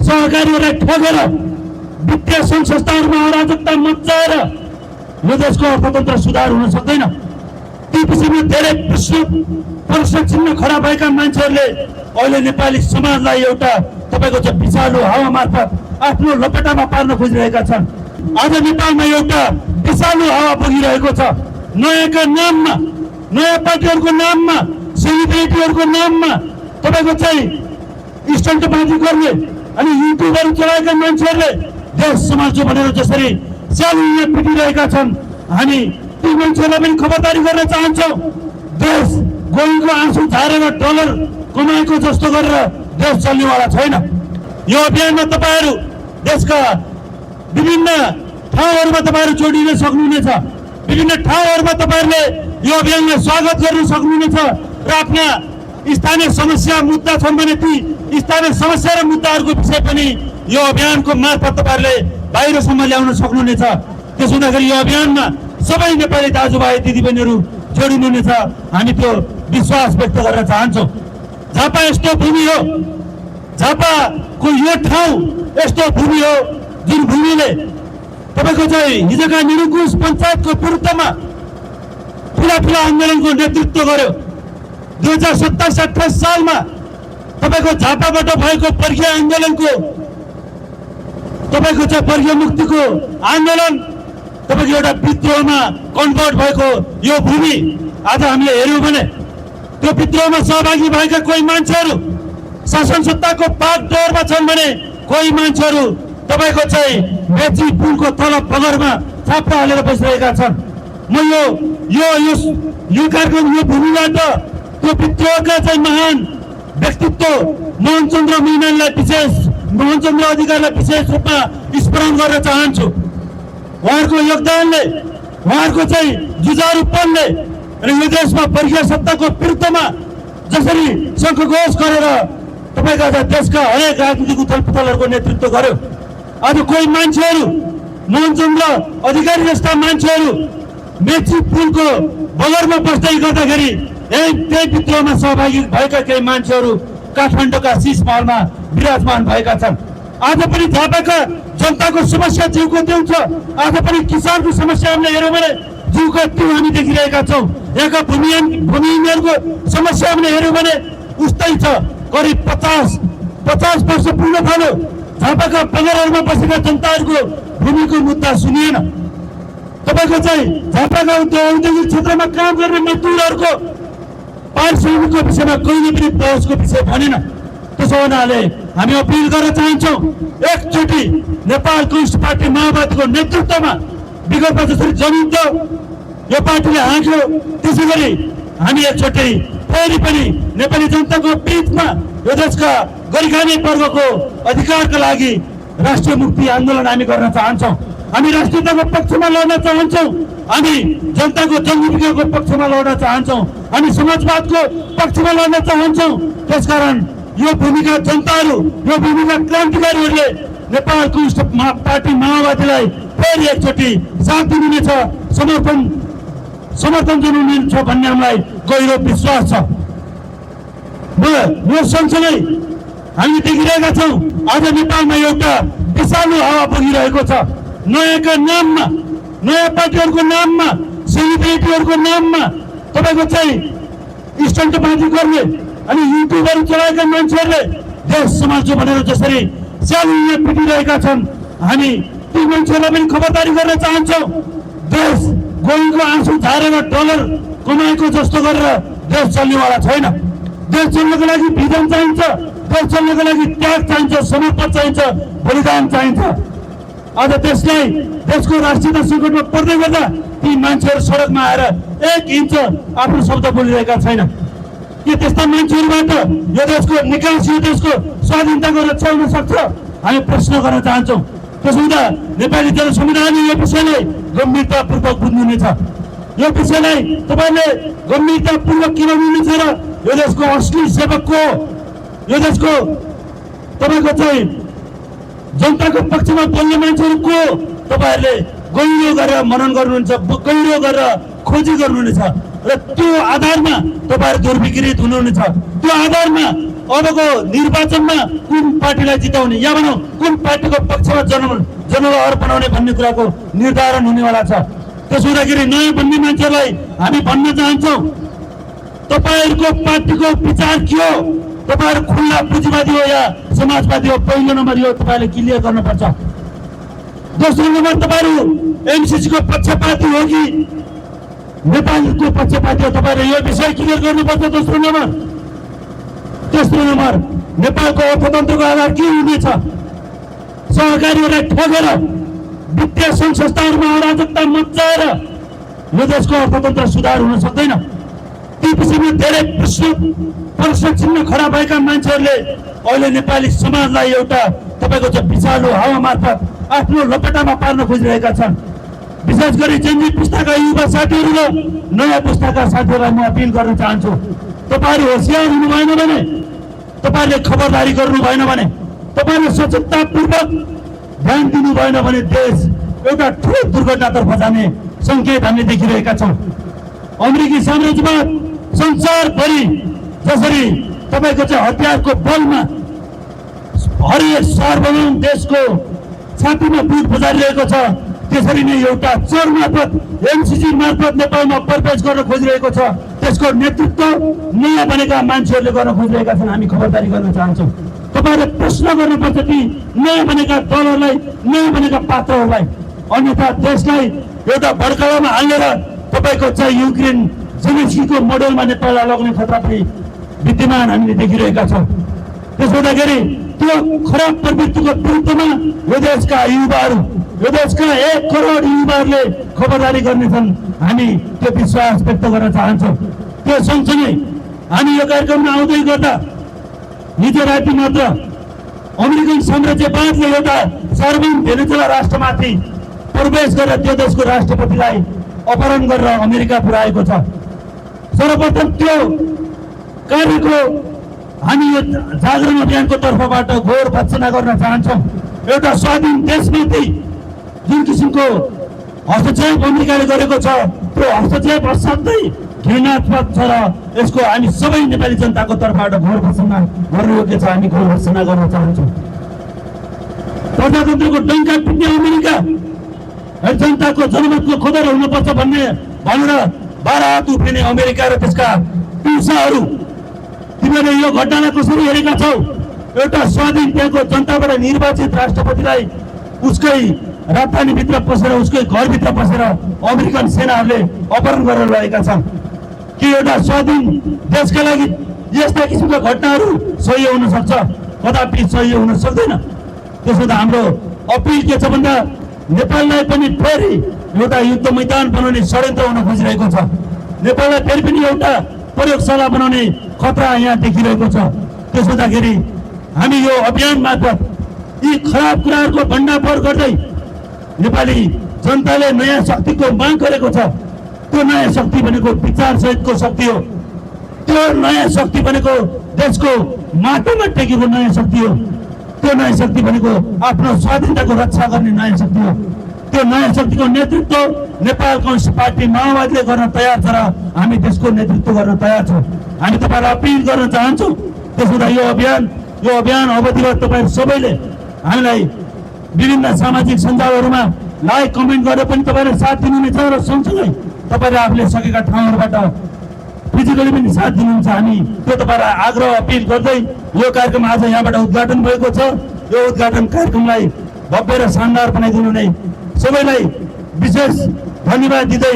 सहकारीहरूलाई ठगेर वित्तीय सङ्घ संस्थाहरूमा अराजकता मच्चाएर यो देशको अर्थतन्त्र सुधार हुन सक्दैन। ती विषयमा धेरै प्रश्न चिन्ह खडा भएका मान्छेहरूले अहिले नेपाली समाजलाई एउटा तपाईँको चाहिँ विषालु हावा मार्फत आफ्नो लपेटामा पार्न खोजिरहेका छन्। आज नेपालमा एउटा विषालु हावा बगिरहेको छ। नयाँका नाममा, नयाँ पार्टीहरूको नाममा, सेलिब्रिटीहरूको नाममा तपाईँको चाहिँ स्टन्टबाजी गर्ने अनि युट्युबहरू चलाएका मान्छेहरूले देश समाज भनेर जसरी स्यालुले पिटिरहेका छन्, हामी ती मान्छेहरूलाई पनि खबरदारी गर्न चाहन्छौँ। देश गोइङको आँसु झारेर डलर कमाएको जस्तो गरेर देश चल्नेवाला छैन। यो अभियानमा तपाईँहरू देशका विभिन्न ठाउँहरूमा तपाईँहरू जोडिन सक्नुहुनेछ। विभिन्न ठाउँहरूमा तपाईँहरूले यो अभियानलाई स्वागत गर्न सक्नुहुनेछ र आफ्ना स्थानीय समस्या मुद्दा छन् भने ती स्थानीय समस्या र मुद्दाहरूको विषय पनि यो अभियानको मार्फत तपाईँहरूले बाहिरसम्म ल्याउन सक्नुहुनेछ। त्यसो हुँदाखेरि यो अभियानमा सबै नेपाली दाजुभाइ दिदीबहिनीहरू जोडिनुहुनेछ, हामी त्यो विश्वास व्यक्त गर्न चाहन्छौँ। झापा यस्तो भूमि हो, झापाको यो ठाउँ यस्तो भूमि हो जुन भूमिले तपाईँको चाहिँ हिजोका निरङ्कुश पञ्चायतको विरुद्धमा ठुला आन्दोलनको नेतृत्व गर्यो। 2027-28 सालमा तपाईँको झापाबाट भएको वर्गीय आन्दोलनको तपाईँको चाहिँ वर्गीय मुक्तिको आन्दोलन तपाईँको एउटा विद्रोहमा कन्भर्ट भएको यो भूमि आज हामीले हेऱ्यौँ भने त्यो विद्रोहमा सहभागी भएका कोही मान्छेहरू शासन सत्ताको बागडोरमा छन् भने कोही मान्छेहरू तपाईँको चाहिँ मेची पुलको तल बगरमा छाप्रा हालेर बसिरहेका छन्। म यो कार्यक्रम यो भूमिबाट त्यो विद्रोहका चाहिँ महान व्यक्तित्व मोहनचन्द्र मोहनचन्द्र अधिकारीलाई विशेष रूपमा स्मरण गर्न चाहन्छु। उहाँहरूको योगदानले, उहाँहरूको चाहिँ जुझारूपनले र यो देशमा वर्गीय सत्ताको विरुद्धमा जसरी शङ्खघोष गरेर तपाईँका देशका हरेक राजनीतिक उथलपुथलहरूको नेतृत्व गर्यो। आज कोही मान्छेहरू मोहनचन्द्र अधिकारी जस्ता मान्छेहरू मेची पुलको बगरमा बस्दै गर्दाखेरि त्यही विद्रोहमा सहभागी भएका केही मान्छेहरू काठमाडौँका शीश महलमा विराजमान भएका छन्। आज पनि झापाका जनताको समस्या जिउको त्यो छ। आज पनि किसानको समस्या हामीले हेऱ्यौँ भने जिउको त्यो हामी देखिरहेका छौँ। यहाँका भूमिहीनहरूको समस्या हामीले हेऱ्यौँ भने उस्तै छ। करिब 50 वर्ष पुग्न थाल्यो झापाका बगरहरूमा बसेका जनताहरूको भूमिको मुद्दा सुनिएन। तपाईँको चाहिँ झापाका औद्योगिक क्षेत्रमा काम गर्ने मजदुरहरूको पारिश्रमिकको विषयमा कहिले पनि बहसको विषय भनेन। त्यसो हुनाले हामी अपिल गर्न चाहन्छौँ, एकचोटि नेपाल कम्युनिस्ट पार्टी माओवादीको नेतृत्वमा विगतमा जसरी जमिन त यो पार्टीले हाँक्यो, त्यसै गरी हामी एकचोटि फेरि पनि नेपाली जनताको बिचमा यो देशका गरिखाने वर्गको अधिकारका लागि राष्ट्रिय मुक्ति आन्दोलन हामी गर्न चाहन्छौँ। हामी राष्ट्रियताको पक्षमा लड्न चाहन्छौँ। हामी जनताको जनजीविकाको पक्षमा लड्न चाहन्छौँ। हामी समाजवादको पक्षमा लड्न चाहन्छौँ। त्यसकारण यो भूमिका जनताहरू, यो भूमिका क्रान्तिकारीहरूले नेपाल कम्युनिस्ट पार्टी माओवादीलाई फेरि एकचोटि साथ दिनुहुनेछ, समर्थन दिनुहुनेछ भन्ने हामीलाई गहिरो विश्वास छ। यो सँगसँगै हामी देखिरहेका छौँ आज नेपालमा एउटा विषालु हावा बगिरहेको छ। नयाँका नाममा, नयाँ पार्टीहरूको नाममा, सेलिब्रिटीहरूको नाममा तपाईँको चाहिँ स्टन्टबाजी गर्ने अनि युट्युबहरू चलाएका मान्छेहरूले देश समाज भनेर जसरी स्यालुले पिटिरहेका छन्, हामी ती मान्छेहरूलाई पनि खबरदारी गर्न चाहन्छौँ। देश गोइङको आँसु झारेर डलर कमाएको जस्तो गरेर देश चल्नेवाला छैन। देश चल्नको लागि विधान चाहिन्छ, देश चल्नको लागि त्याग चाहिन्छ, समर्पण चाहिन्छ, बलिदान चाहिन्छ। आज देशलाई, देशको राष्ट्रियता सङ्कटमा पर्दै गर्दा ती मान्छेहरू सडकमा आएर 1 इन्च आफ्नो शब्द बोलिरहेका छैन। के त्यस्ता मान्छेहरूबाट यो देशको निकास, यो देशको स्वाधीनताको रक्षा हुन सक्छ? हामी प्रश्न गर्न चाहन्छौँ। त्यसो हुँदा नेपाली जनसमुदायले यो विषयलाई गम्भीरतापूर्वक बुझ्नुहुनेछ। यो विषयलाई तपाईँले गम्भीरतापूर्वक किन बुझ्नुहुन्छ र यो देशको असली सेवक को, यो देशको तपाईँको चाहिँ जनताको पक्षमा बोल्ने मान्छेहरू को तपाईँहरूले गहिरो गरेर मनन गर्नुहुन्छ, गहिरो गरेर खोजी गर्नुहुनेछ र त्यो आधारमा तपाईँहरू दुर्विकृत हुनुहुनेछ। त्यो आधारमा अबको निर्वाचनमा कुन पार्टीलाई जिताउने या भनौँ कुन पार्टीको पक्षमा जनलहर बनाउने भन्ने कुराको निर्धारण हुनेवाला छ। त्यसो हुँदाखेरि नयाँ बन्ने मान्छेलाई हामी भन्न चाहन्छौँ, तपाईहरुको पार्टीको विचार के हो? तपाईहरु खुल्ला पुँजीवादी हो या समाजवादी हो? पहिलो नम्बर यो तपाईले क्लियर गर्नुपर्छ। दोस्रो नम्बर तपाईहरु एमसीसी को पक्षपाती हो कि नेपालको पक्षपाती हो? तपाईले यो विषय क्लियर गर्नुपर्छ। दोस्रो नम्बर तेस्रो नम्बर नेपालको अर्थतन्त्रको आधार के हुनेछ? सहकारीहरूलाई ठगेर वित्तीय सङ्घ संस्थाहरूमा अराजकता मच्चाएर यो देशको अर्थतन्त्र सुधार हुन सक्दैन। ती विषयमा धेरै प्रश्न चिन्ह खडा भएका मान्छेहरूले अहिले नेपाली समाजलाई एउटा तपाईको चाहिँ विषालु हावा मार्फत आफ्नो लपेटामा पार्न खोजिरहेका छन्। विशेष गरी जेनजी पुस्ताका युवा साथीहरू र नयाँ पुस्ताका साथीहरूलाई म अपिल गर्न चाहन्छु, तपाईहरु होशियार हुनु भएन भने, तपाईले खबरदारी गर्नु भएन भने, तपाईले सचेततापूर्वक ध्यान दिनु भएन भने देश एउटा ठुलो दुर्घटनातर्फ जाने संकेत हामीले देखिरहेका छौँ। अमेरिकी साम्राज्यवाद संसारभरि जसरी तपाईको चाहिँ हतियारको बलमा हरेक सार्वभौम देशको छातीमा बुट बजारिरहेको छ, त्यसरी नै एउटा चोर मार्फत एमसीसी मार्फत नेपालमा प्रवेश गर्न खोजिरहेको छ। त्यसको नेतृत्व नयाँ बनेका मान्छेहरूले गर्न खोजिरहेका छन्। हामी खबरदारी गर्न चाहन्छौँ, तपाईहरुले प्रश्न गर्नुपर्छ कि नयाँ बनेका दलहरूलाई, नयाँ बनेका पात्रहरूलाई, अन्यथा देशलाई एउटा भड्कालामा हालेर तपाईको चाहिँ युक्रेन जेलेन्स्कीको मोडलमा नेपाललाई लग्ने खतरा पनि विद्यमान हामीले देखिरहेका छौँ। त्यसो हुँदाखेरि त्यो खराब प्रवृत्तिको विरुद्धमा यो देशका युवाहरू, यो देशका 1 करोड युवाहरूले खबरदारी गर्नेछन्। हामी त्यो विश्वास व्यक्त गर्न चाहन्छौँ। त्यो सँगसँगै हामी यो कार्यक्रममा आउँदै गर्दा हिजो राति मात्र अमेरिकन साम्राज्यवादले एउटा सार्वभौम भेनेजुला राष्ट्रमाथि प्रवेश गरेर त्यो देशको राष्ट्रपतिलाई अपहरण गरेर अमेरिका पुर्याएको छ। सर्वप्रथम त्यो कार्यको हामी यो जागरण अभियानको तर्फबाट घोर भर्त्सना गर्न चाहन्छौँ। एउटा स्वाधीन देशमाथि जुन किसिमको हस्तक्षेप अमेरिकाले गरेको छ, त्यो हस्तक्षेप असाध्यै घृणात्मक छ र यसको हामी सबै नेपाली जनताको तर्फबाट घोर भर्त्सना गर्नु छ। हामी घोर भर्त्सना गर्न चाहन्छौँ। प्रजातन्त्रको डङ्का पिट्ने अमेरिका जनताको जनमतको खोदर हुनुपर्छ भनेर 12 हात उफ्रिने अमेरिका र त्यसका पिउसाहरू, तिमीले यो घटनालाई कसरी हेरेका छौ? एउटा स्वाधीन त्यहाँको जनताबाट निर्वाचित राष्ट्रपतिलाई उसकै राजधानीभित्र पसेर, उसकै घरभित्र पसेर अमेरिकन सेनाहरूले अपहरण गरेर लगेका छन्। कि एउटा स्वाधीन देशका लागि यस्ता किसिमका घटनाहरू सही हुन सक्छ? कदापि सही हुन सक्दैन। त्यसो त हाम्रो अपिल के छ भन्दा नेपाललाई पनि फेरि एउटा युद्ध मैदान बनाउने षड्यन्त्र हुन खोजिरहेको छ। नेपाललाई फेरि पनि एउटा प्रयोगशाला बनाउने खतरा यहाँ देखिरहेको छ। त्यसो हुँदाखेरि हामी यो अभियान मार्फत यी खराब कुराहरूको भण्डाफोर गर्दै नेपाली जनताले नयाँ शक्तिको माग गरेको छ। त्यो नयाँ शक्ति भनेको विचार सहितको शक्ति हो। त्यो नयाँ शक्ति भनेको देशको माटोमा टेकेको नयाँ शक्ति हो। त्यो नयाँ शक्ति भनेको आफ्नो स्वाधीनताको रक्षा गर्ने नयाँ शक्ति हो। त्यो नयाँ शक्तिको नेतृत्व नेपाल कम्युनिस्ट पार्टी माओवादीले गर्न तयार छ र हामी त्यसको नेतृत्व गर्न तयार छौँ। हामी तपाईलाई अपिल गर्न चाहन्छौँ। त्यसो हुँदा यो अभियान अवधिमा तपाईहरु सबैले हामीलाई विभिन्न सामाजिक सञ्जालहरूमा लाइक कमेन्ट गरेर पनि तपाईहरुले साथ दिनुहुनेछ र सँगसँगै तपाईहरुले आफूले सकेका ठाउँहरूबाट फिजिकली पनि साथ दिनुहुन्छ। हामी त्यो तपाईहरुलाई आग्रह अपिल गर्दै यो कार्यक्रम आज यहाँबाट उद्घाटन भएको छ। यो उद्घाटन कार्यक्रमलाई भव्य र शानदार बनाइदिनु नै सबैलाई विशेष धन्यवाद दिँदै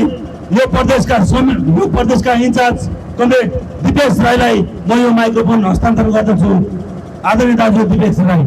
यो प्रदेशका इन्चार्ज कमरेड दिपेश राईलाई म यो माइक्रोफोन हस्तान्तरण गर्दछु। आदरणीय दाजु दिपेश राई।